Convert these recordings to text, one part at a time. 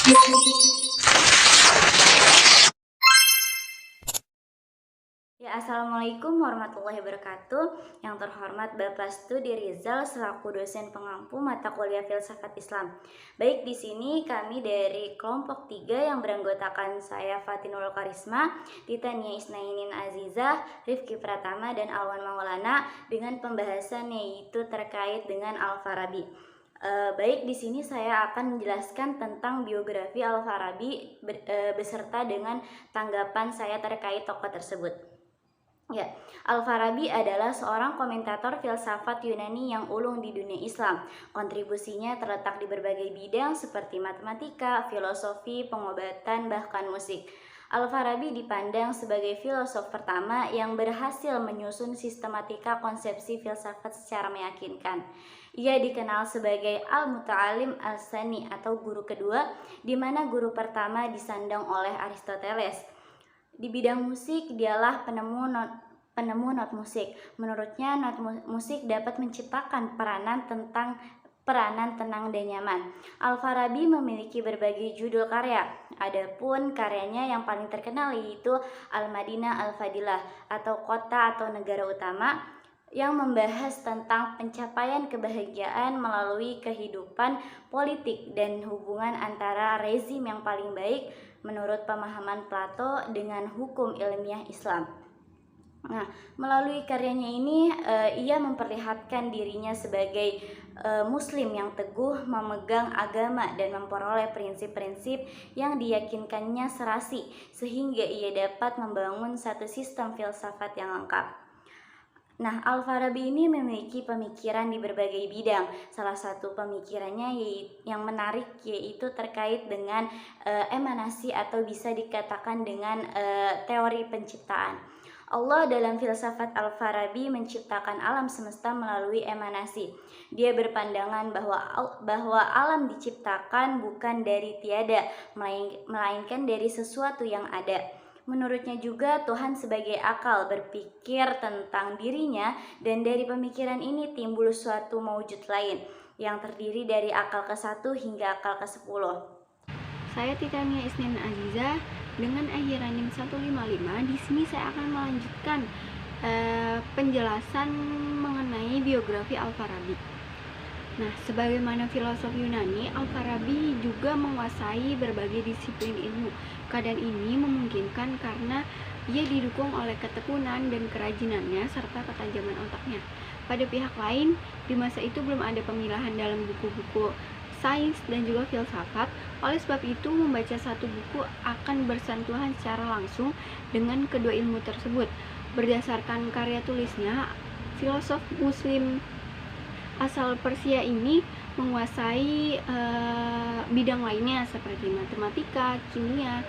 Ya, Assalamualaikum warahmatullahi wabarakatuh. Yang terhormat Bapak Studi Rizal selaku dosen pengampu mata kuliah Filsafat Islam. Baik, di sini kami dari kelompok 3 yang beranggotakan saya Fatinul Karisma, Titania Isnainin Azizah, Rifki Pratama, dan Alwan Maulana dengan pembahasan yaitu terkait dengan Al-Farabi. Baik, di sini saya akan menjelaskan tentang biografi Al-Farabi beserta dengan tanggapan saya terkait tokoh tersebut. Ya, Al-Farabi adalah seorang komentator filsafat Yunani yang ulung di dunia Islam. Kontribusinya terletak di berbagai bidang seperti matematika, filosofi, pengobatan, bahkan musik. Al-Farabi dipandang sebagai filosof pertama yang berhasil menyusun sistematika konsepsi filsafat secara meyakinkan. Ia dikenal sebagai Al-Muta'alim Al-Sani atau guru kedua, di mana guru pertama disandang oleh Aristoteles. Di bidang musik, dialah penemu not musik. Menurutnya, not musik dapat menciptakan peranan tenang dan nyaman. Al-Farabi memiliki berbagai judul karya. Adapun karyanya yang paling terkenal yaitu Al-Madinah Al-Fadilah atau kota atau negara utama, yang membahas tentang pencapaian kebahagiaan melalui kehidupan politik dan hubungan antara rezim yang paling baik menurut pemahaman Plato dengan hukum ilmiah Islam. Nah, melalui karyanya ini ia memperlihatkan dirinya sebagai muslim yang teguh memegang agama dan memperoleh prinsip-prinsip yang diyakinkannya serasi sehingga ia dapat membangun satu sistem filsafat yang lengkap. Nah, Al-Farabi ini memiliki pemikiran di berbagai bidang. Salah satu pemikirannya yang menarik yaitu terkait dengan emanasi atau bisa dikatakan dengan teori penciptaan. Allah dalam filsafat Al-Farabi menciptakan alam semesta melalui emanasi. Dia berpandangan bahwa alam diciptakan bukan dari tiada, melainkan dari sesuatu yang ada. Menurutnya juga Tuhan sebagai akal berpikir tentang dirinya, dan dari pemikiran ini timbul suatu maujud lain yang terdiri dari akal ke-1 hingga akal ke-10. Saya Titania Isnin Aziza dengan Ahiranim 155. Di sini saya akan melanjutkan penjelasan mengenai biografi Al-Farabi. Nah, sebagaimana filosof Yunani, Al-Farabi juga menguasai berbagai disiplin ilmu. Keadaan ini memungkinkan karena ia didukung oleh ketekunan dan kerajinannya serta ketajaman otaknya. Pada pihak lain, di masa itu belum ada pemilahan dalam buku-buku sains dan juga filsafat. Oleh sebab itu, membaca satu buku akan bersentuhan secara langsung dengan kedua ilmu tersebut. Berdasarkan karya tulisnya, filosof muslim asal Persia ini menguasai bidang lainnya seperti matematika, kimia,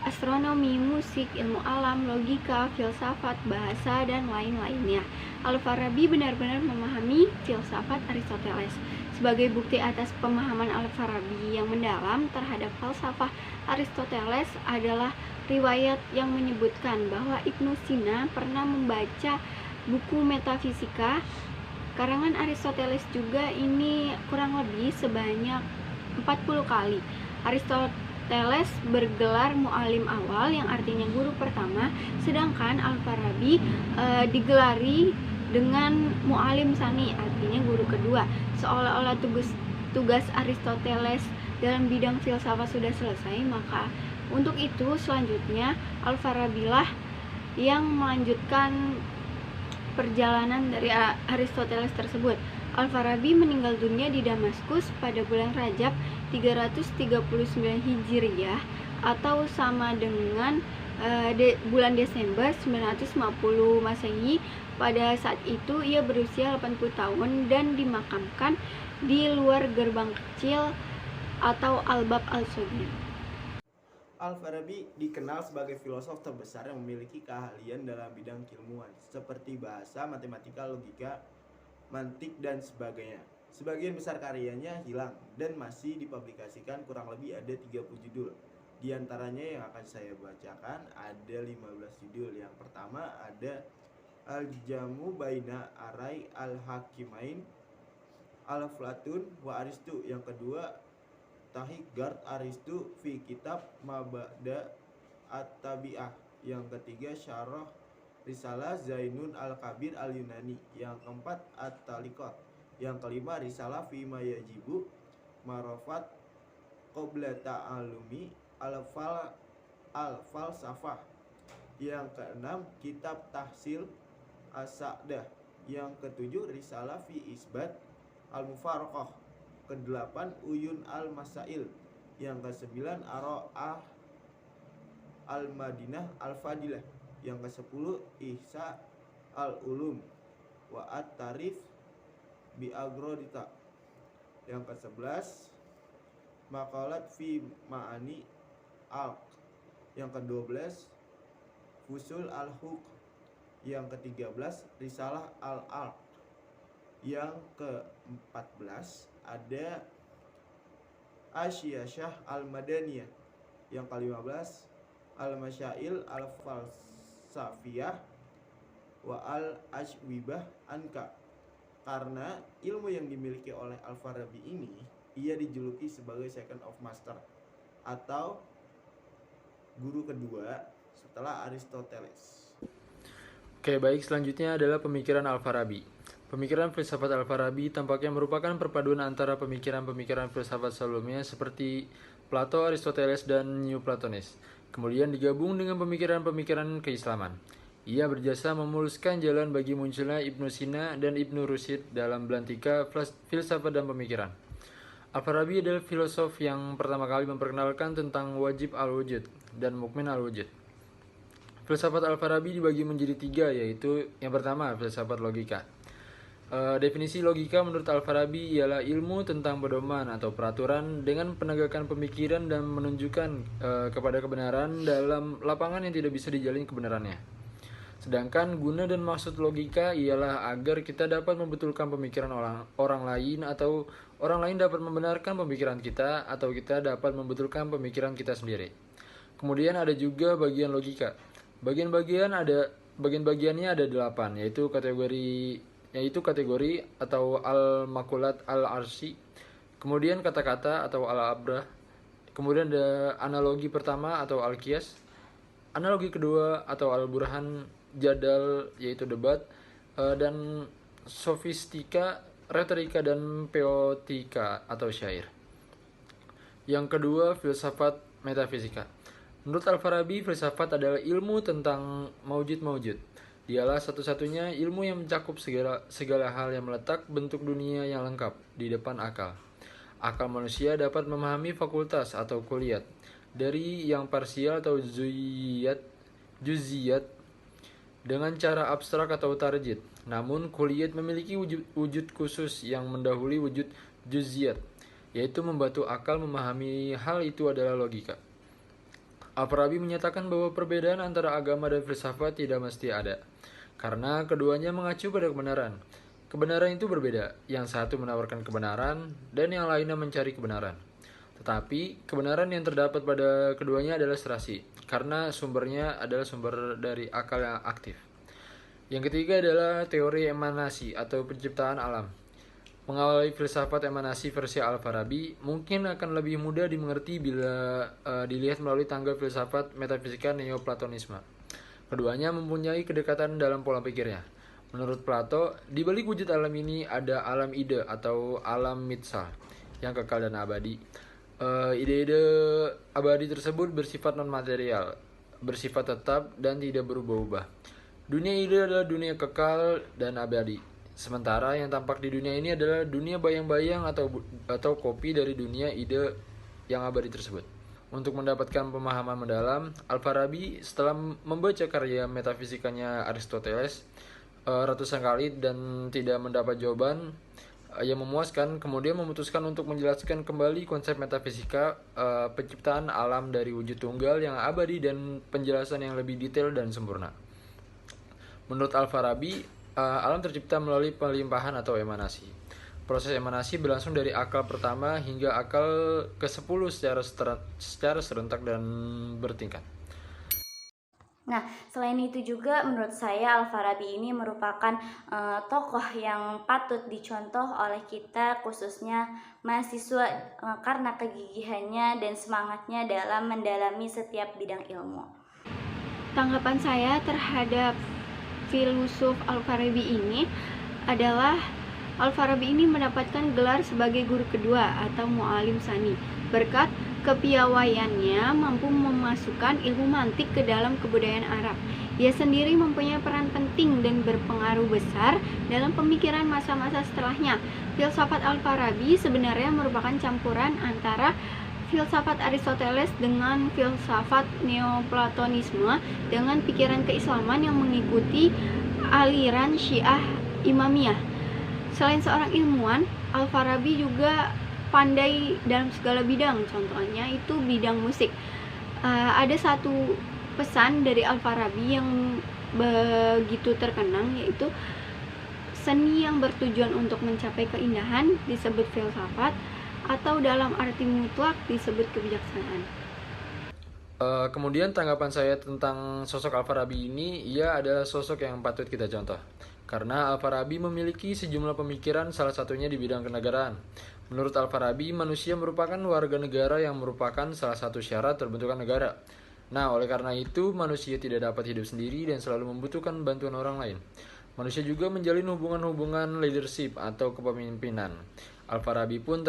astronomi, musik, ilmu alam, logika, filsafat, bahasa, dan lain-lainnya. Al-Farabi benar-benar memahami filsafat Aristoteles. Sebagai bukti atas pemahaman Al-Farabi yang mendalam terhadap falsafah Aristoteles adalah riwayat yang menyebutkan bahwa Ibnu Sina pernah membaca buku metafisika karangan Aristoteles juga ini kurang lebih sebanyak 40 kali. Aristoteles bergelar mu'alim awal yang artinya guru pertama, sedangkan Al-Farabi digelari dengan mu'alim sani artinya guru kedua. Seolah-olah tugas Aristoteles dalam bidang filsafat sudah selesai, maka untuk itu selanjutnya Al-Farabi lah yang melanjutkan perjalanan dari Aristoteles tersebut. Al-Farabi meninggal dunia di Damaskus pada bulan Rajab 339 Hijriyah atau sama dengan bulan Desember 950 Masehi. Pada saat itu ia berusia 80 tahun dan dimakamkan di luar gerbang kecil atau Al-Bab Al-Saghir. Al-Farabi dikenal sebagai filosof terbesar yang memiliki keahlian dalam bidang keilmuan seperti bahasa, matematika, logika, mantik, dan sebagainya. Sebagian besar karyanya hilang dan masih dipublikasikan, kurang lebih ada 30 judul. Di antaranya yang akan saya bacakan ada 15 judul. Yang pertama ada Al-Jamu Baina Arai Al-Hakimain Al-Aflatun wa Aristu. Yang kedua At-Tahqiq Gard Aristu fi kitab Mabada At-Tabi'ah. Yang ketiga Syarah Risalah Zainun Al-Kabir Al-Yunani. Yang keempat At-Taliqat. Yang kelima Risalah fi ma yajibu marafat qabla ta'alumi al-falsafah. Yang keenam Kitab Tahsil As-Sa'dah. Yang ketujuh Risalah fi isbat al-mufaraqah. Kedelapan Uyun al-Masail. Yang kesembilan Ara'ah al-Madinah al-Fadilah. Yang kesepuluh Ihsa al-Ulum wa at-Tarif bi agrodita. Yang ke-11 Maqalat fi ma'ani al. Yang ke-12 Fusul al-Huq. Yang ke-13 Risalah al-Alq. Yang ke-14 ada Asyiyah al-Madaniyah. Yang ke-15 al-Masyail al-Falsafiyah wa al-Ashwibah anka. Karena ilmu yang dimiliki oleh Al-Farabi ini, ia dijuluki sebagai second of master atau guru kedua setelah Aristoteles. Oke, baik, selanjutnya adalah pemikiran Al-Farabi. Pemikiran filsafat Al-Farabi tampaknya merupakan perpaduan antara pemikiran-pemikiran filsafat sebelumnya seperti Plato, Aristoteles, dan Neoplatonis, kemudian digabung dengan pemikiran-pemikiran keislaman. Ia berjasa memuluskan jalan bagi munculnya Ibnu Sina dan Ibnu Rushd dalam belantika filsafat dan pemikiran. Al-Farabi adalah filosof yang pertama kali memperkenalkan tentang wajib al-wujud dan mukmin al-wujud. Filsafat Al-Farabi dibagi menjadi tiga, yaitu yang pertama filsafat logika. Definisi logika menurut Al-Farabi ialah ilmu tentang pedoman atau peraturan dengan penegakan pemikiran dan menunjukkan kepada kebenaran dalam lapangan yang tidak bisa dijalin kebenarannya. Sedangkan guna dan maksud logika ialah agar kita dapat membetulkan pemikiran orang lain atau orang lain dapat membenarkan pemikiran kita atau kita dapat membetulkan pemikiran kita sendiri. Kemudian ada juga bagian logika. Bagian-bagiannya ada 8, yaitu kategori atau al-makulat al-arsi, kemudian kata-kata atau al-abrah, kemudian ada analogi pertama atau al-qiyas, analogi kedua atau al-burhan, jadal yaitu debat, dan sofistika, retorika, dan poetika atau syair. Yang kedua, filsafat metafisika. Menurut Al-Farabi, filsafat adalah ilmu tentang maujud-maujud. Dialah satu-satunya ilmu yang mencakup segala hal yang meletak bentuk dunia yang lengkap di depan akal. Akal manusia dapat memahami fakultas atau kuliat dari yang parsial atau juziyat dengan cara abstrak atau tarjid. Namun kuliat memiliki wujud khusus yang mendahului wujud juziyat, yaitu membantu akal memahami hal itu adalah logika. Al-Farabi menyatakan bahwa perbedaan antara agama dan filsafat tidak mesti ada, karena keduanya mengacu pada kebenaran. Kebenaran itu berbeda, yang satu menawarkan kebenaran dan yang lainnya mencari kebenaran. Tetapi kebenaran yang terdapat pada keduanya adalah serasi, karena sumbernya adalah sumber dari akal yang aktif. Yang ketiga adalah teori emanasi atau penciptaan alam. Mengawali filsafat emanasi versi Al-Farabi mungkin akan lebih mudah dimengerti bila dilihat melalui tangga filsafat metafisika Neoplatonisme. Keduanya mempunyai kedekatan dalam pola pikirnya. Menurut Plato, di balik wujud alam ini ada alam ide atau alam mitsal yang kekal dan abadi. Ide-ide abadi tersebut bersifat non-material, bersifat tetap dan tidak berubah-ubah. Dunia ide adalah dunia kekal dan abadi. Sementara yang tampak di dunia ini adalah dunia bayang-bayang atau kopi dari dunia ide yang abadi tersebut. Untuk mendapatkan pemahaman mendalam, Al-Farabi setelah membaca karya metafisikanya Aristoteles ratusan kali dan tidak mendapat jawaban yang memuaskan, kemudian memutuskan untuk menjelaskan kembali konsep metafisika penciptaan alam dari wujud tunggal yang abadi dan penjelasan yang lebih detail dan sempurna. Menurut Al-Farabi, alam tercipta melalui pelimpahan atau emanasi. Proses emanasi berlangsung dari akal pertama hingga akal ke-10 secara serentak dan bertingkat. Nah, selain itu juga menurut saya Al-Farabi ini merupakan tokoh yang patut dicontoh oleh kita, khususnya mahasiswa, karena kegigihannya dan semangatnya dalam mendalami setiap bidang ilmu. Tanggapan saya terhadap filsuf Al-Farabi ini adalah Al-Farabi ini mendapatkan gelar sebagai guru kedua atau mu'alim sani berkat kepiawaiannya mampu memasukkan ilmu mantik ke dalam kebudayaan Arab. Ia sendiri mempunyai peran penting dan berpengaruh besar dalam pemikiran masa-masa setelahnya. Filsafat Al-Farabi sebenarnya merupakan campuran antara filsafat Aristoteles dengan filsafat Neoplatonisme dengan pikiran keislaman yang mengikuti aliran Syiah Imamiyah. Selain seorang ilmuwan, Al-Farabi juga pandai dalam segala bidang, contohnya itu bidang musik. Ada satu pesan dari Al-Farabi yang begitu terkenang, yaitu seni yang bertujuan untuk mencapai keindahan disebut filsafat, atau dalam arti mutlak disebut kebijaksanaan. Kemudian tanggapan saya tentang sosok Al-Farabi ini, ia adalah sosok yang patut kita contoh. Karena Al-Farabi memiliki sejumlah pemikiran, salah satunya di bidang kenegaraan. Menurut Al-Farabi, manusia merupakan warga negara yang merupakan salah satu syarat terbentukan negara. Nah, oleh karena itu, manusia tidak dapat hidup sendiri dan selalu membutuhkan bantuan orang lain. Manusia juga menjalin hubungan-hubungan leadership atau kepemimpinan. Al-Farabi pun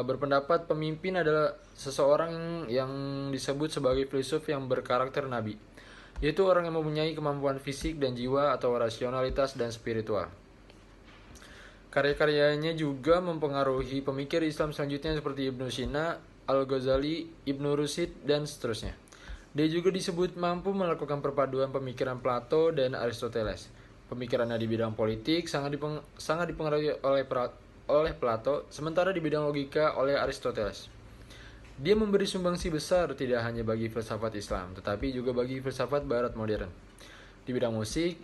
berpendapat pemimpin adalah seseorang yang disebut sebagai filsuf yang berkarakter nabi, yaitu orang yang mempunyai kemampuan fisik dan jiwa atau rasionalitas dan spiritual. Karya-karyanya juga mempengaruhi pemikir Islam selanjutnya seperti Ibnu Sina, Al-Ghazali, Ibnu Rushd, dan seterusnya. Dia juga disebut mampu melakukan perpaduan pemikiran Plato dan Aristoteles. Pemikirannya di bidang politik sangat dipengaruhi oleh Plato, sementara di bidang logika oleh Aristoteles. Dia memberi sumbangsi besar tidak hanya bagi filsafat Islam, tetapi juga bagi filsafat Barat modern. Di bidang musik,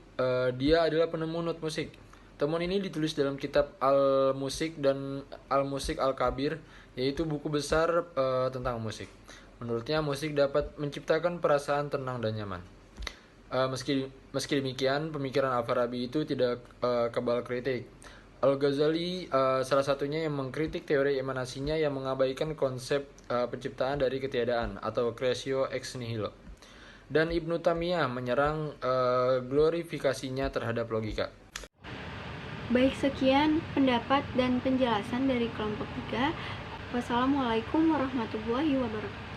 dia adalah penemu not musik. Temuan ini ditulis dalam kitab Al-Musik dan Al-Musik Al-Kabir, yaitu buku besar tentang musik. Menurutnya, musik dapat menciptakan perasaan tenang dan nyaman. Meski demikian, pemikiran Al-Farabi itu tidak kebal kritik. Al-Ghazali salah satunya yang mengkritik teori emanasinya yang mengabaikan konsep penciptaan dari ketiadaan atau creatio ex nihilo. Dan Ibnu Taimiyah menyerang glorifikasinya terhadap logika. Baik, sekian pendapat dan penjelasan dari kelompok 3. Wassalamualaikum warahmatullahi wabarakatuh.